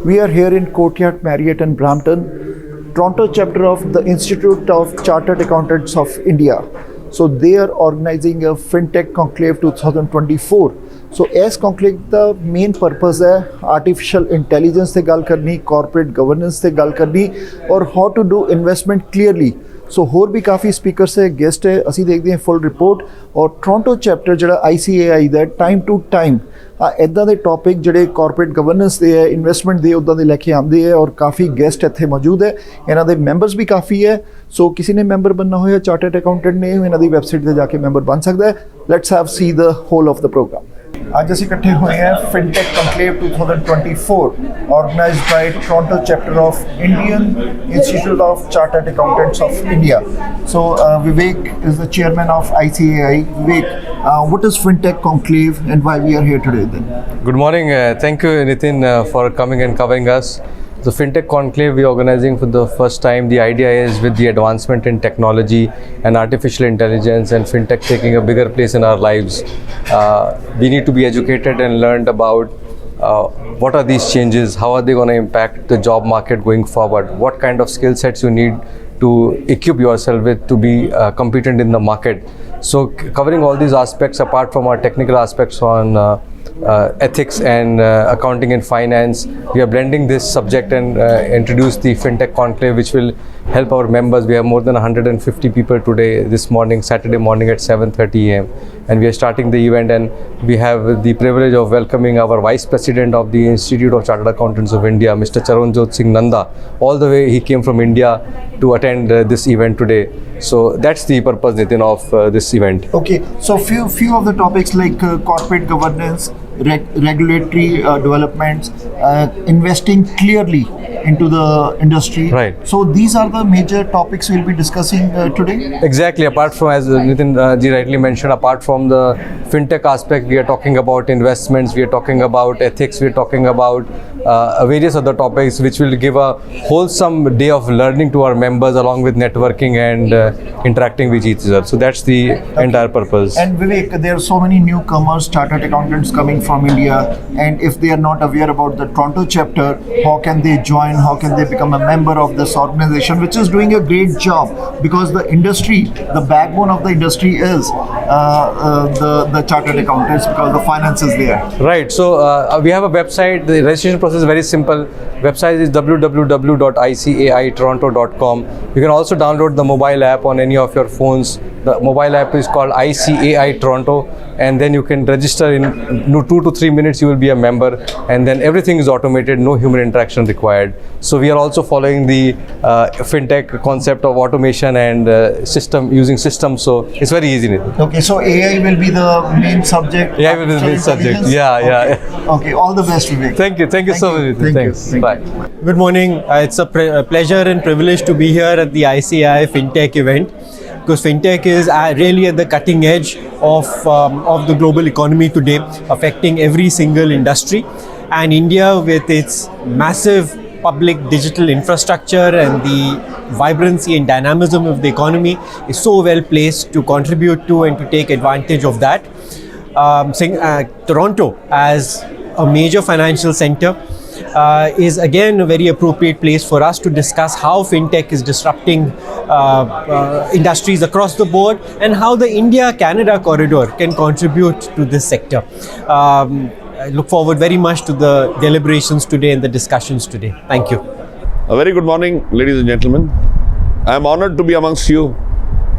We are here in Courtyard Marriott in Brampton, Toronto chapter of the Institute of Chartered Accountants of India. So they are organizing a Fintech Conclave 2024. So as conclave the main purpose है artificial intelligence से गल करनी, corporate governance से गल करनी और how to do investment clearly. सो होर भी काफ़ी स्पीकर्स है, गेस्ट है, असी देखते हैं फुल रिपोर्ट और टोरंटो चैप्टर जो ICAI ਦਾ टाइम टू टाइम इदा के टॉपिक जोड़े कॉरपोरेट गवर्नेंस के है, इन्वेस्टमेंट के उदा के लैके आते हैं और काफ़ी गेस्ट इतने मौजूद है, इन्हों के मैंबरस भी काफ़ी है। सो किसी ने मैंबर बनना हो चार्टर्ड अकाउंटेंट ने इन्हों की वैबसाइट पर जाके मैंबर बन सकता है। Let's have see the whole of the programme. आज असी इकट्ठे हुए हैं fintech conclave 2024 organised by Toronto chapter of Indian Institute of Chartered Accountants of India. So Vivek is the chairman of ICAI. Vivek, what is Fintech Conclave and why we are here today then? Good morning. Thank you, Nitin, for coming and covering us. The Fintech Conclave we are organizing for the first time. The idea is with the advancement in technology and artificial intelligence and Fintech taking a bigger place in our lives, we need to be educated and learned about what are these changes, how are they going to impact the job market going forward, what kind of skill sets you need to equip yourself with to be competent in the market. So covering all these aspects apart from our technical aspects on ethics and accounting and finance, we are blending this subject and introduce the Fintech Conclave, which will help our members. We have more than 150 people today, this morning, Saturday morning at 7:30 a.m. and we are starting the event, and we have the privilege of welcoming our Vice President of the Institute of Chartered Accountants of India, Mr. Charanjot Singh Nanda. All the way he came from India to attend this event today. So that's the purpose, Nitin, of this event. Okay, so few of the topics like corporate governance, regulatory developments, investing clearly into the industry. Right. So these are the major topics we'll be discussing today. Exactly. Apart from, as Nitin ji rightly mentioned, apart from the fintech aspect, we are talking about investments, we are talking about ethics, we are talking about various other topics which will give a wholesome day of learning to our members along with networking and interacting with each other. So that's the entire purpose. And Vivek, there are so many newcomers, chartered accountants coming from India, and if they are not aware about the Toronto chapter, how can they join? How can they become a member of this organization, which is doing a great job? Because the industry, the backbone of the industry is the chartered accountants, because the finance is there. Right. So we have a website. The registration process is very simple. Website is www.icaitoronto.com. You can also download the mobile app on any of your phones. The mobile app is called ICAI Toronto, and then you can register in 2 to 3 minutes. You will be a member, and then everything is automated, no human interaction required. So we are also following the fintech concept of automation and using systems. So it's very easy. Okay, so AI will be the main subject. AI will be the main subject. Yeah. Okay, all the best, Vivek. Thank you so much. Thanks. Bye. Good morning. It's a pleasure and privilege to be here at the ICAI Fintech event, because Fintech is really at the cutting edge of the global economy today, affecting every single industry. And India, with its massive public digital infrastructure and the vibrancy and dynamism of the economy, is so well placed to contribute to and to take advantage of that. Toronto, as a major financial center, is again a very appropriate place for us to discuss how fintech is disrupting industries across the board and how the India-Canada corridor can contribute to this sector. I look forward very much to the deliberations today and the discussions today. Thank you. A very good morning, ladies and gentlemen. I am honored to be amongst you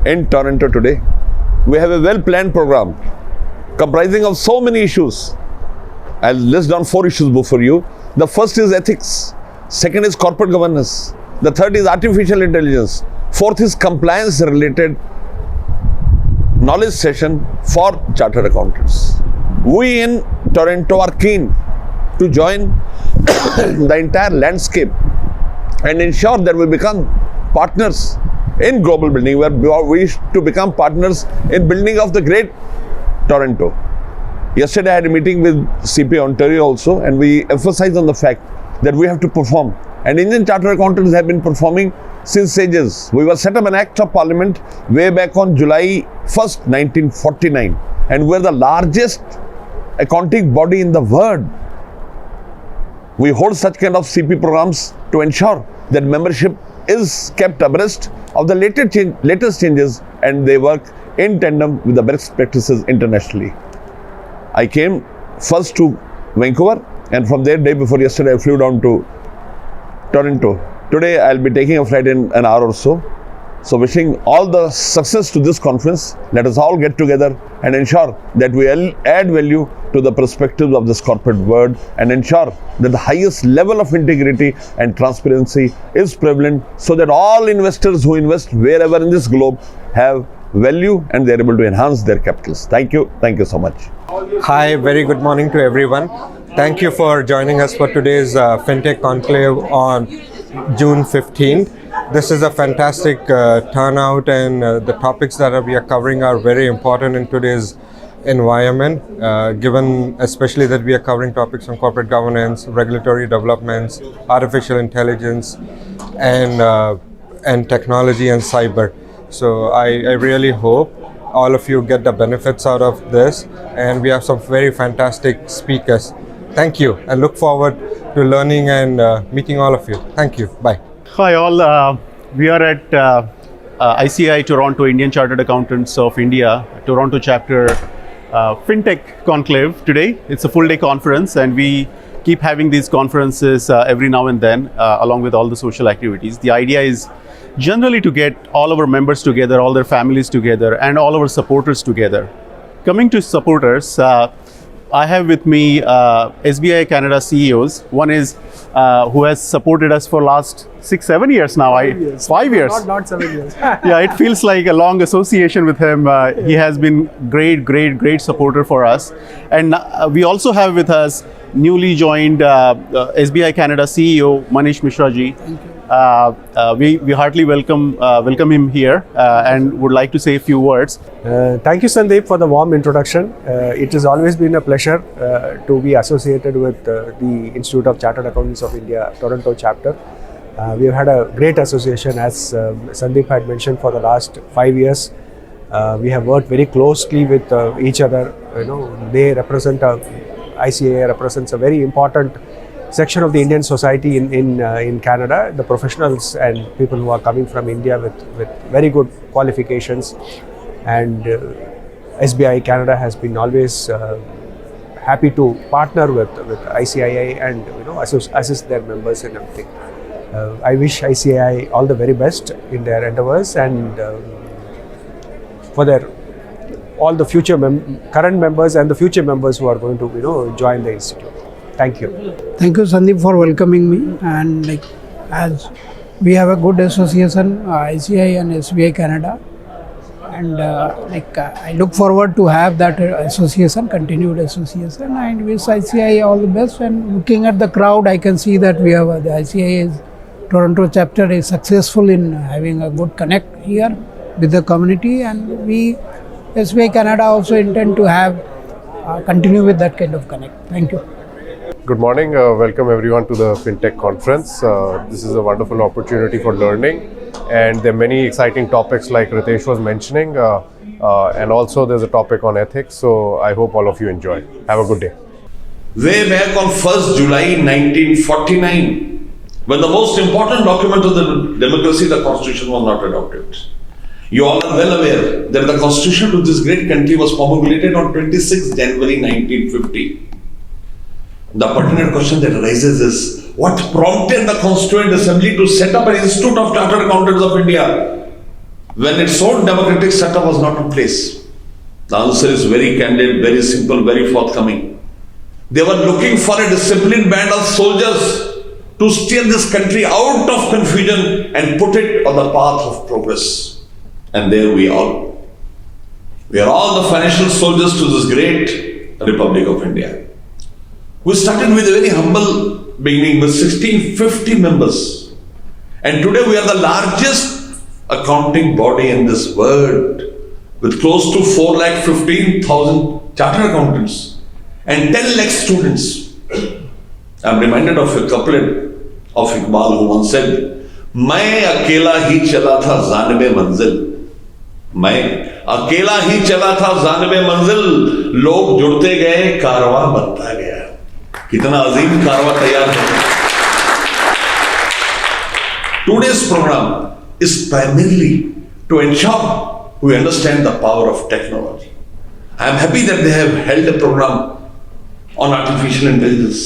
in Toronto today. We have a well-planned program comprising of so many issues. I'll list down 4 issues before you. The first is ethics, second is corporate governance, the third is artificial intelligence, fourth is compliance related knowledge session for chartered accountants. We in Toronto are keen to join the entire landscape and ensure that we become partners in global building. We wish to become partners in building of the great Toronto. Yesterday I had a meeting with CP Ontario also, and we emphasized on the fact that we have to perform. And Indian Chartered Accountants have been performing since ages. We were set up an Act of Parliament way back on July 1st, 1949, and we're the largest accounting body in the world. We hold such kind of CP programs to ensure that membership is kept abreast of the latest changes, and they work in tandem with the best practices internationally. I came first to Vancouver, and from there, day before yesterday, I flew down to Toronto. Today, I'll be taking a flight in an hour or so. So wishing all the success to this conference. Let us all get together and ensure that we add value to the perspectives of this corporate world, and ensure that the highest level of integrity and transparency is prevalent, so that all investors who invest wherever in this globe have value and they're able to enhance their capitals. Thank you. Thank you so much. Hi, very good morning to everyone. Thank you for joining us for today's Fintech Conclave on June 15th. This is a fantastic turnout, and the topics that we are covering are very important in today's environment, given especially that we are covering topics on corporate governance, regulatory developments, artificial intelligence, and technology and cyber. So I really hope all of you get the benefits out of this, and we have some very fantastic speakers. Thank you, and look forward to learning and meeting all of you. Thank you. Bye. Hi all, we are at ICAI Toronto, Indian Chartered Accountants of India, Toronto chapter Fintech Conclave today. It's a full day conference, and we keep having these conferences every now and then along with all the social activities. The idea is generally to get all our members together, all their families together, and all our supporters together. Coming to supporters, I have with me SBI Canada CEOs. One is who has supported us for last 6-7 years now. 5 years. Not 7 years. Yeah, it feels like a long association with him. He has been great supporter for us. And we also have with us newly joined SBI Canada CEO Manish Mishra ji. We heartily welcome him here and would like to say a few words. Thank you, Sandeep, for the warm introduction. It has always been a pleasure to be associated with the Institute of Chartered Accountants of India, Toronto chapter. We have had a great association, as Sandeep had mentioned, for the last 5 years. We have worked very closely with each other. You know, they represent ICAI represents a very important section of the Indian society in Canada, the professionals and people who are coming from India with very good qualifications. And SBI Canada has been always happy to partner with ICAI and assist their members in everything. I wish ICAI all the very best in their endeavors, and for their all the future current members and the future members who are going to join the institute. Thank you. Thank you, Sandeep, for welcoming me. And as we have a good association, ICAI and SBI Canada, and I look forward to have that association, continued association, and wish ICAI all the best. And looking at the crowd, I can see that we have the ICAI Toronto chapter is successful in having a good connect here with the community, and we SBI Canada also intend to have continue with that kind of connect. Thank you. Good morning. Welcome everyone to the Fintech conference. This is a wonderful opportunity for learning, and there are many exciting topics like Ritesh was mentioning, and also there's a topic on ethics. So I hope all of you enjoy. Have a good day. Way back on 1st July 1949, when the most important document of the democracy, the Constitution, was not adopted. You all are well aware that the Constitution of this great country was promulgated on 26 January 1950. The pertinent question that arises is, what prompted the Constituent Assembly to set up an Institute of Chartered Accountants of India when its own democratic setup was not in place? The answer is very candid, very simple, very forthcoming. They were looking for a disciplined band of soldiers to steer this country out of confusion and put it on the path of progress. And there we are. We are all the financial soldiers to this great Republic of India. We started with a very humble beginning with 1650 members. And today we are the largest accounting body in this world, with close to 4,15,000 chartered accountants and 10 lakh students. I'm reminded of a couplet of Iqbal, who once said, "मैं अकेला ही चला था जानबे मंजिल, मैं अकेला ही चला था जानबे मंजिल, लोग जुड़ते गए, कारवां बनता गया." कितना अजीम कारवा तैयार है. Today's program is primarily to ensure we understand the power of technology. I am happy that they have held a program on artificial intelligence.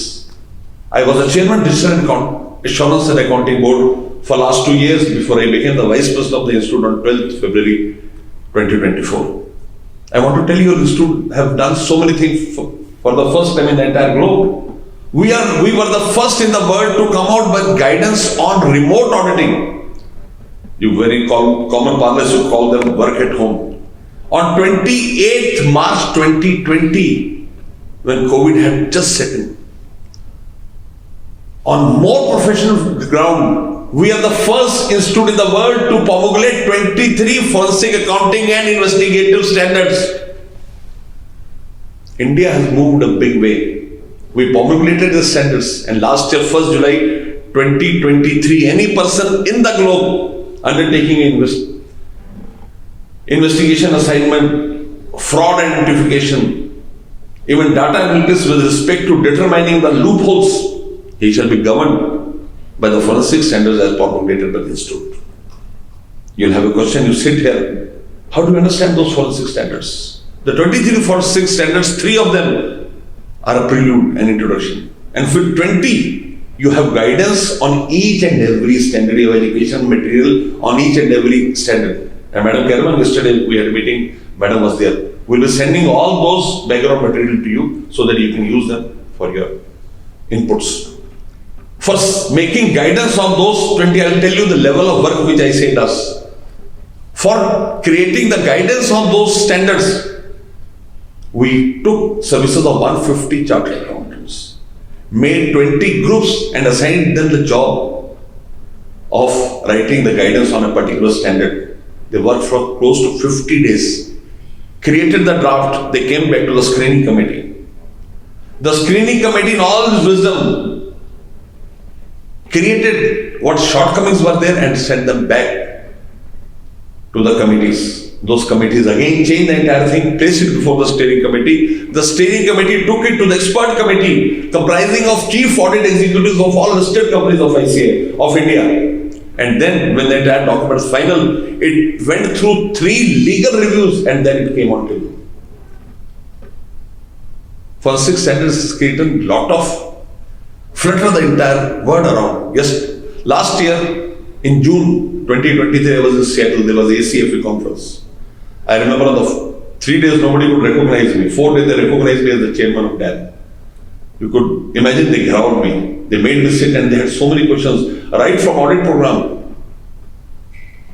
I was a chairman Digital Assurance and Accounting Board for last 2 years before I became the Vice President of the Institute on 12th February 2024. I want to tell you, the Institute have done so many things for the first time in the entire globe. We were the first in the world to come out with guidance on remote auditing. You very common parlance, you call them work at home. On 28th March 2020, when COVID had just set in, on more professional ground, we are the first institute in the world to promulgate 23 forensic accounting and investigative standards. India has moved a big way. We promulgated the standards, and last year, 1st July 2023, any person in the globe undertaking investigation assignment, fraud identification, even data analytics with respect to determining the loopholes, he shall be governed by the forensic standards as promulgated by the Institute. You'll have a question, you sit here, how do you understand those forensic standards? The 23 forensic standards, 3 of them are a prelude and introduction. And with 20, you have guidance on each and every standard of education material, on each and every standard. And Madam Kerman, yesterday we had a meeting, Madam was there. We'll be sending all those background material to you so that you can use them for your inputs. For making guidance on those 20, I'll tell you the level of work which ICA does. For creating the guidance on those standards, we took services of 150 chartered accountants, made 20 groups and assigned them the job of writing the guidance on a particular standard. They worked for close to 50 days, created the draft, they came back to the screening committee. The screening committee in all its wisdom created what shortcomings were there and sent them back to the committees. Those committees again changed the entire thing, placed it before the steering committee. The steering committee took it to the expert committee comprising of chief audit executives of all listed companies of ICA, of India. And then when the entire document was final, it went through 3 legal reviews and then it came on to you. For 6 standards, it's created a lot of flutter the entire world around. Yes, last year in June 2023, I was in Seattle, there was a ACFA conference. I remember on the 3 days nobody could recognize me. 4 days they recognized me as the chairman of DAB. You could imagine they grabbed me. They made me sit and they had so many questions, right from audit program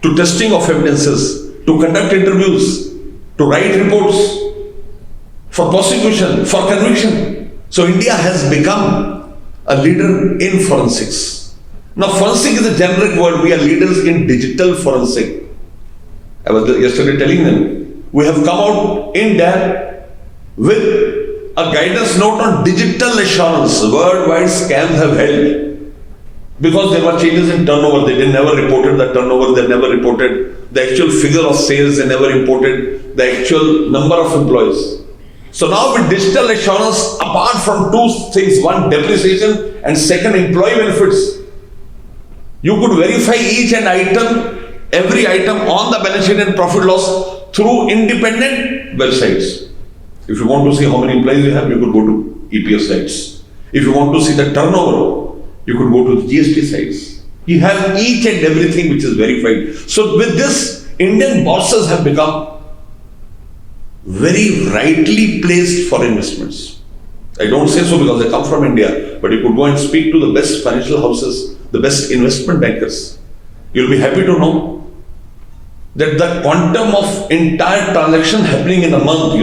to testing of evidences, to conduct interviews, to write reports, for prosecution, for conviction. So India has become a leader in forensics. Now forensic is a generic word. We are leaders in digital forensic. I was yesterday telling them, we have come out in DAB with a guidance note on digital assurance. Worldwide scams have held because there were changes in turnover. They never reported the turnover, they never reported the actual figure of sales, they never reported the actual number of employees. So now with digital assurance, apart from 2 things, one depreciation and second employee benefits, you could verify each and every item on the balance sheet and profit loss through independent websites. If you want to see how many employees you have, you could go to EPS sites. If you want to see the turnover, you could go to the GST sites. You have each and everything which is verified. So with this, Indian bosses have become very rightly placed for investments. I don't say so because they come from India, but you could go and speak to the best financial houses, the best investment bankers. You'll be happy to know that the quantum of entire transaction happening in a month,